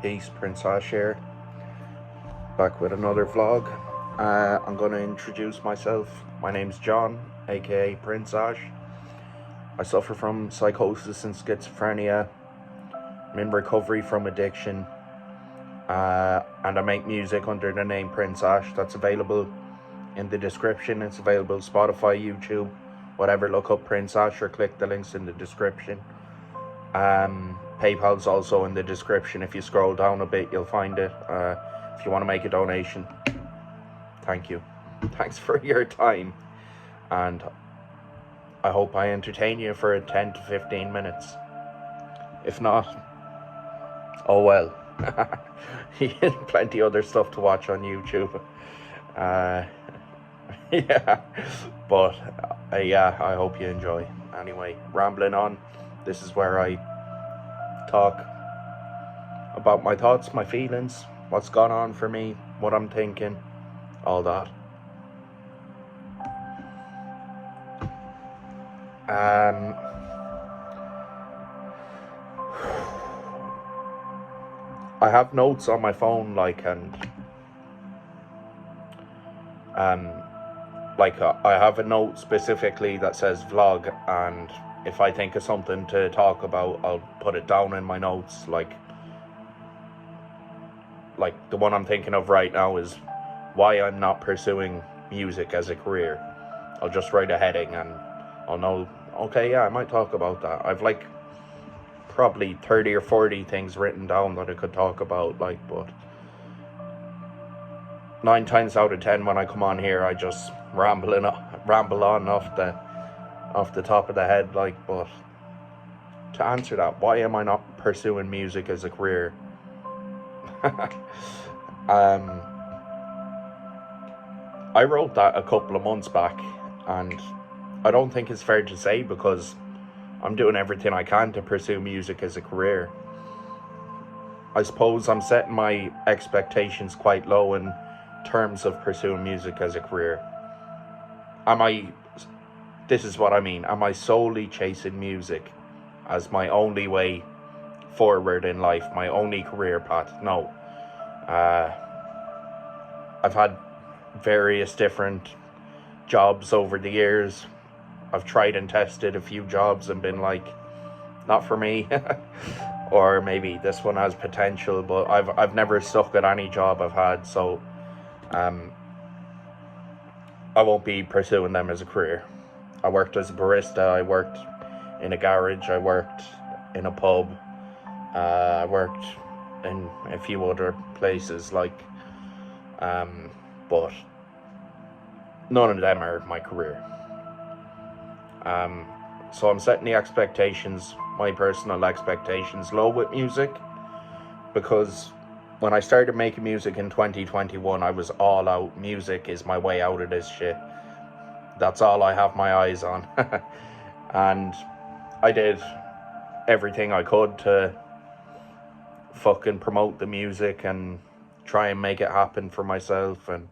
Peace, Prince Ash here, back with another vlog. I'm going to introduce myself. My name's John, aka Prince Ash. I suffer from psychosis and schizophrenia. I'm in recovery from addiction, and I make music under the name Prince Ash. That's available in the description. It's available Spotify, YouTube, whatever. Look up Prince Ash or click the links in the description. PayPal's also in the description. If you scroll down a bit, you'll find it. If you want to make a donation, thank you. Thanks for your time, and I hope I entertain you for 10 to 15 minutes. If not, oh well. Plenty other stuff to watch on YouTube. Yeah, but I hope you enjoy. Anyway, rambling on. This is where I talk about my thoughts, my feelings, what's gone on for me, what I'm thinking, all that. I have notes on my phone, I have a note specifically that says vlog, and if I think of something to talk about, I'll put it down in my notes. Like the one I'm thinking of right now is why I'm not pursuing music as a career. I'll just write a heading and I'll know, okay, yeah, I might talk about that. I've probably 30 or 40 things written down that I could talk about, but 9 times out of 10 when I come on here, I just ramble on off the top of the head, but to answer that, why am I not pursuing music as a career? I wrote that a couple of months back, and I don't think it's fair to say, because I'm doing everything I can to pursue music as a career. I suppose I'm setting my expectations quite low in terms of pursuing music as a career. This is what I mean. Am I solely chasing music as my only way forward in life, my only career path? No. I've had various different jobs over the years. I've tried and tested a few jobs and been like, not for me. Or maybe this one has potential, but I've never stuck at any job I've had, so I won't be pursuing them as a career. I worked as a barista, I worked in a garage, I worked in a pub, I worked in a few other places, but none of them are my career. So I'm setting the expectations, my personal expectations, low with music, because when I started making music in 2021, I was all out. Music is my way out of this shit. That's all I have my eyes on. And I did everything I could to fucking promote the music and try and make it happen for myself, and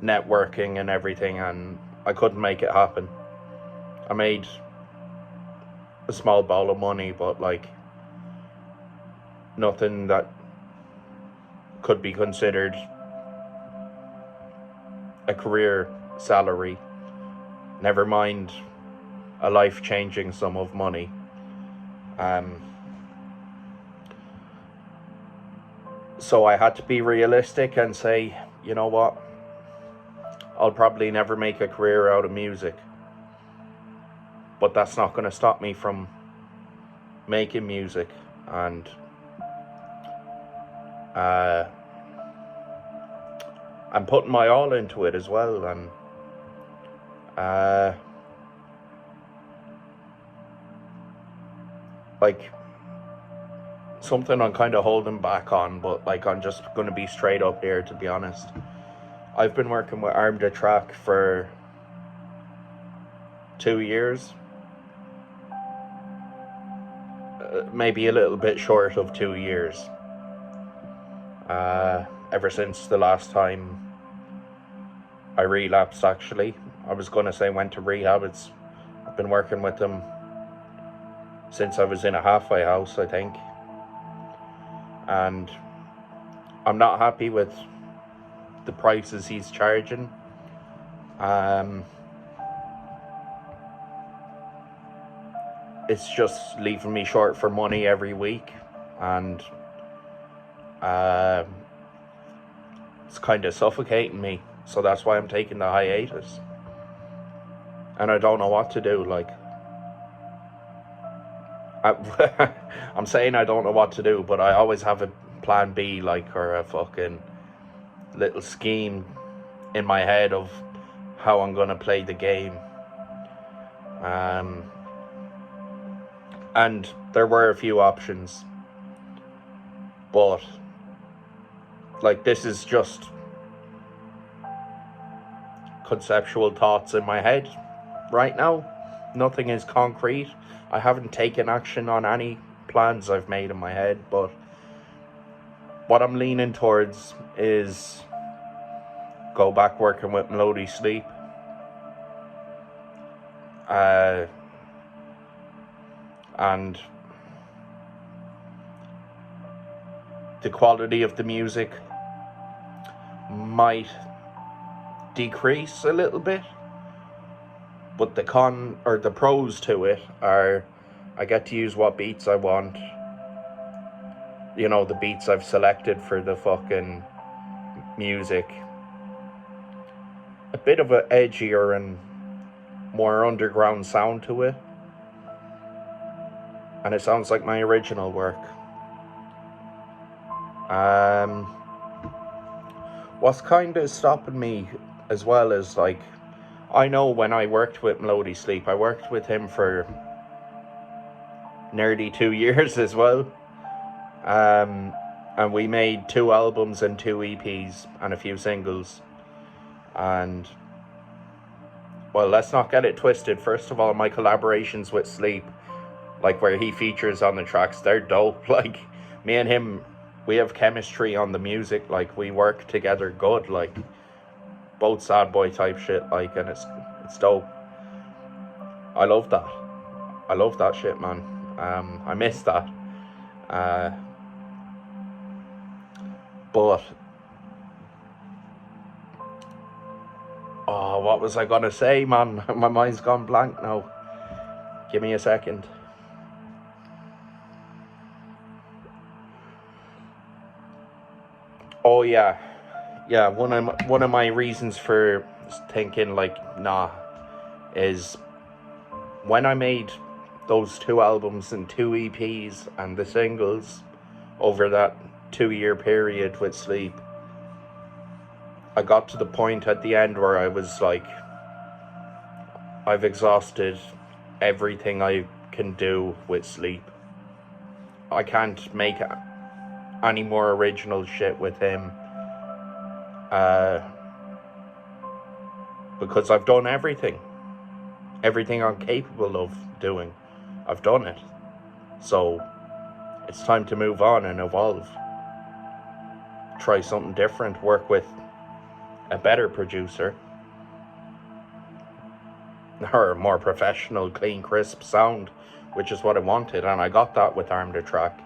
networking and everything, and I couldn't make it happen. I made a small ball of money, but nothing that could be considered a career salary, never mind a life-changing sum of money. So I had to be realistic and say, you know what, I'll probably never make a career out of music, but that's not going to stop me from making music. And I'm putting my all into it as well, and something I'm kind of holding back on, but I'm just going to be straight up here, to be honest. I've been working with Dearfach for 2 years, maybe a little bit short of 2 years. Ever since the last time I relapsed, actually. I was going to say went to rehab. I've been working with them since I was in a halfway house, I think. and I'm not happy with the prices he's charging. It's just leaving me short for money every week, and it's kind of suffocating me. So that's why I'm taking the hiatus, and I don't know what to do. Like, I'm saying I don't know what to do, but I always have a plan B, like, or a fucking little scheme in my head of how I'm gonna play the game. And there were a few options, but like, this is just conceptual thoughts in my head right now. Nothing is concrete. I haven't taken action on any plans I've made in my head, but what I'm leaning towards is go back working with Melody Sleep. And the quality of the music might decrease a little bit, but the pros to it are I get to use what beats I want. You know, the beats I've selected for the fucking music. A bit of an edgier and more underground sound to it. And it sounds like my original work. What's kind of stopping me as well is, like, I know when I worked with Melody Sleep, I worked with him for nearly 2 years as well. And we made 2 albums and 2 EPs and a few singles. And, well, let's not get it twisted. First of all, my collaborations with Sleep, like where he features on the tracks, they're dope. Like, me and him, we have chemistry on the music. Like, we work together good. Like, both sad boy type shit. Like, and it's dope. I love that. I love that shit, man. I miss that. But oh, what was I gonna say, man? My mind's gone blank now. Give me a second. Oh yeah, one of my reasons for thinking, like, nah, is when I made those 2 albums and 2 EPs and the singles over that 2-year period with Sleep, I got to the point at the end where I was like, I've exhausted everything I can do with Sleep. I can't make any more original shit with him, because I've done everything I'm capable of doing. I've done it. So it's time to move on and evolve, try something different, work with a better producer, or a more professional, clean, crisp sound, which is what I wanted, and I got that with Arm the Track.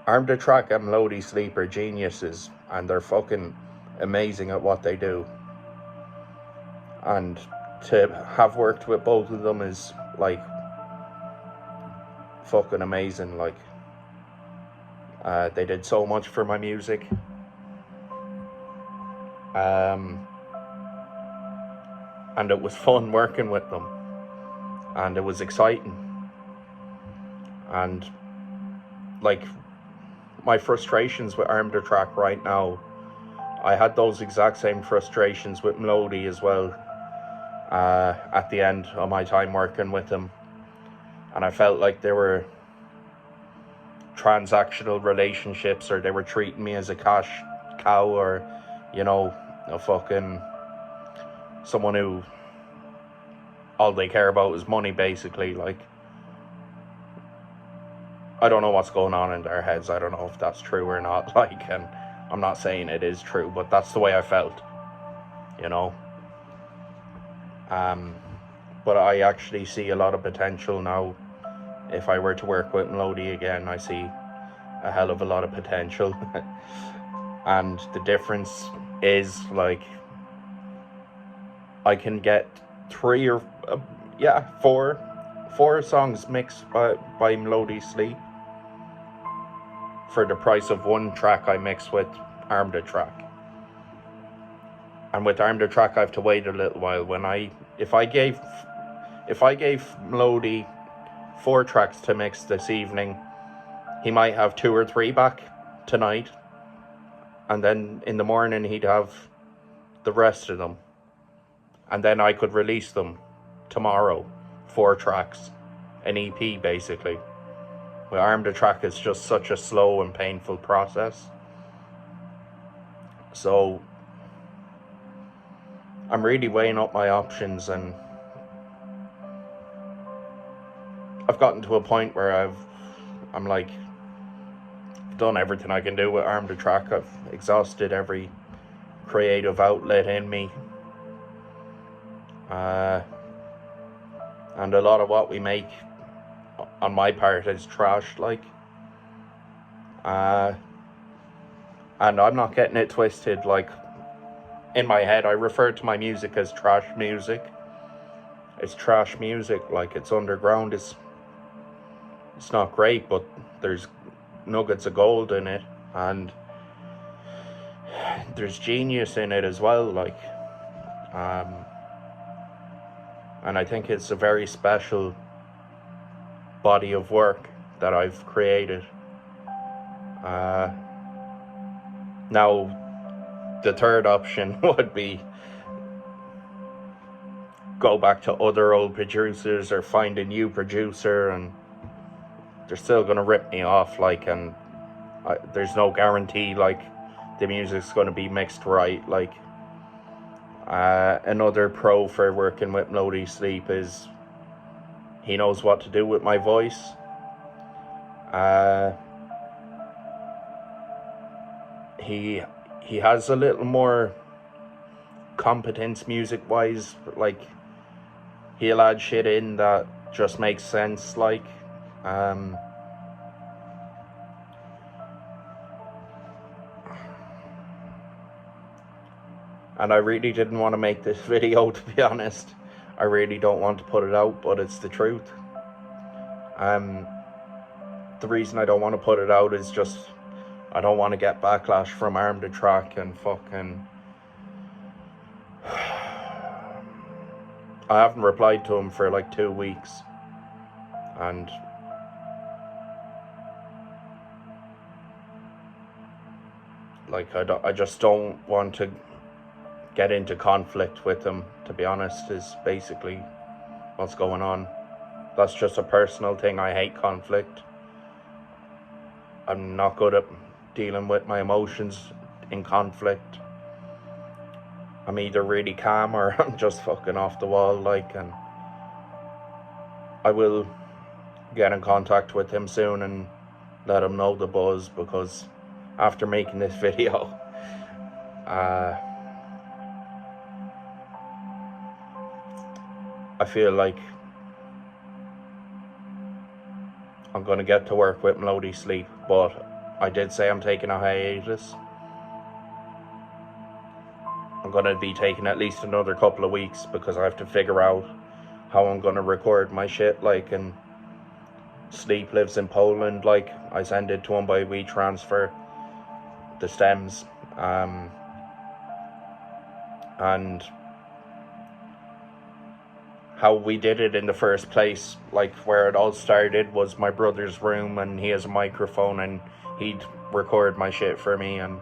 Arm the Track and Melody Sleep are geniuses, and they're fucking amazing at what they do. And to have worked with both of them is, like, fucking amazing. Like, they did so much for my music. And it was fun working with them, and it was exciting. And, like, my frustrations with Arm the Track right now, I had those exact same frustrations with Melody as well, at the end of my time working with them. And I felt like they were transactional relationships, or they were treating me as a cash cow, or, you know, a fucking someone who all they care about is money, basically. Like, I don't know what's going on in their heads. I don't know if that's true or not. Like, and I'm not saying it is true, but that's the way I felt, you know. but I actually see a lot of potential now. If I were to work with Melody again, I see a hell of a lot of potential. And the difference is, like, I can get four songs mixed by Melody Sleep for the price of one track I mix with Arm the Track. And with Arm the Track, I have to wait a little while. If I gave Melody 4 tracks to mix this evening, he might have 2 or 3 back tonight, and then in the morning he'd have the rest of them, and then I could release them tomorrow. 4 tracks, an EP basically. With Arm the Track, it's just such a slow and painful process. So I'm really weighing up my options, and I've gotten to a point where I'm like, done everything I can do with Arm the Track. I've exhausted every creative outlet in me. And a lot of what we make on my part is trash, like. And I'm not getting it twisted, like, in my head I refer to my music as trash music. It's trash music, like, it's underground, it's not great, but there's nuggets of gold in it, and there's genius in it as well, like. And I think it's a very special body of work that I've created. Now, the third option would be go back to other old producers or find a new producer, and they're still gonna rip me off, like, and there's no guarantee, like, the music's gonna be mixed right, like. Another pro for working with Melody Sleep is he knows what to do with my voice. He has a little more competence music wise, like, he'll add shit in that just makes sense, like. And I really didn't want to make this video, to be honest. I really don't want to put it out, but it's the truth. The reason I don't want to put it out is just I don't want to get backlash from Arm the Track and fucking. I haven't replied to him for like 2 weeks, and like I just don't want to get into conflict with him, to be honest, is basically what's going on. That's just a personal thing. I hate conflict. I'm not good at dealing with my emotions in conflict. I'm either really calm or I'm just fucking off the wall, like. And I will get in contact with him soon and let him know the buzz, because after making this video, I feel like I'm gonna get to work with Melody Sleep, but I did say I'm taking a hiatus. I'm gonna be taking at least another couple of weeks because I have to figure out how I'm gonna record my shit, like. And Sleep lives in Poland, like, I send it to him by WeTransfer, the stems, and how we did it in the first place, like, where it all started was my brother's room, and he has a microphone, and he'd record my shit for me, and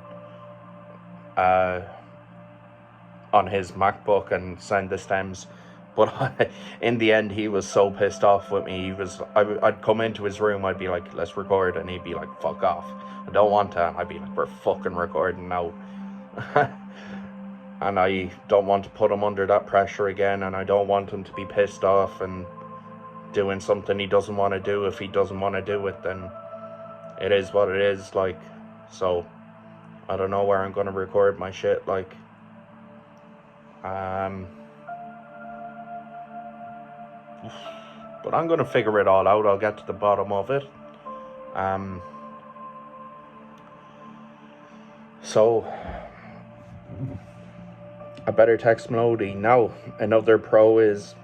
on his MacBook, and send the stems. But in the end, he was so pissed off with me. I'd come into his room, I'd be like, let's record, and he'd be like, fuck off, I don't want to. And I'd be like, we're fucking recording now. And I don't want to put him under that pressure again, and I don't want him to be pissed off and doing something he doesn't want to do. If he doesn't want to do it, then it is what it is, like. So I don't know where I'm going to record my shit, like. But I'm gonna figure it all out. I'll get to the bottom of it. So a better text melody. Now, another pro is,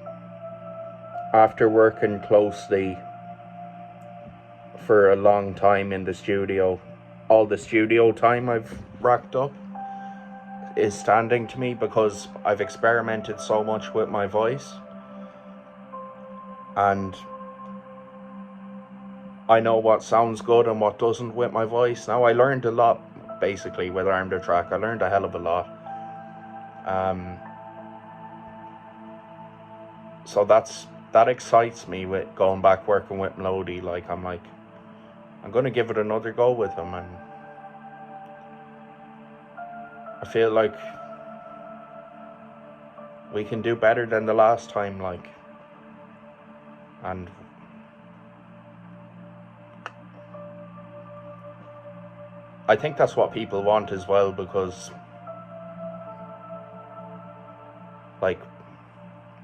after working closely for a long time in the studio, all the studio time I've racked up is standing to me, because I've experimented so much with my voice, and I know what sounds good and what doesn't with my voice. Now, I learned a lot, basically, with Arm the Track. I learned a hell of a lot. So that excites me with going back working with Melody. Like, I'm gonna give it another go with him, and I feel like we can do better than the last time, like, and I think that's what people want as well, because, like,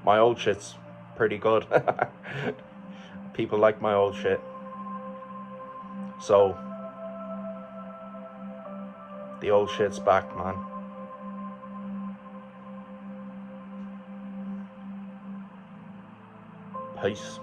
my old shit's pretty good. People like my old shit. So, the old shit's back, man. Peace.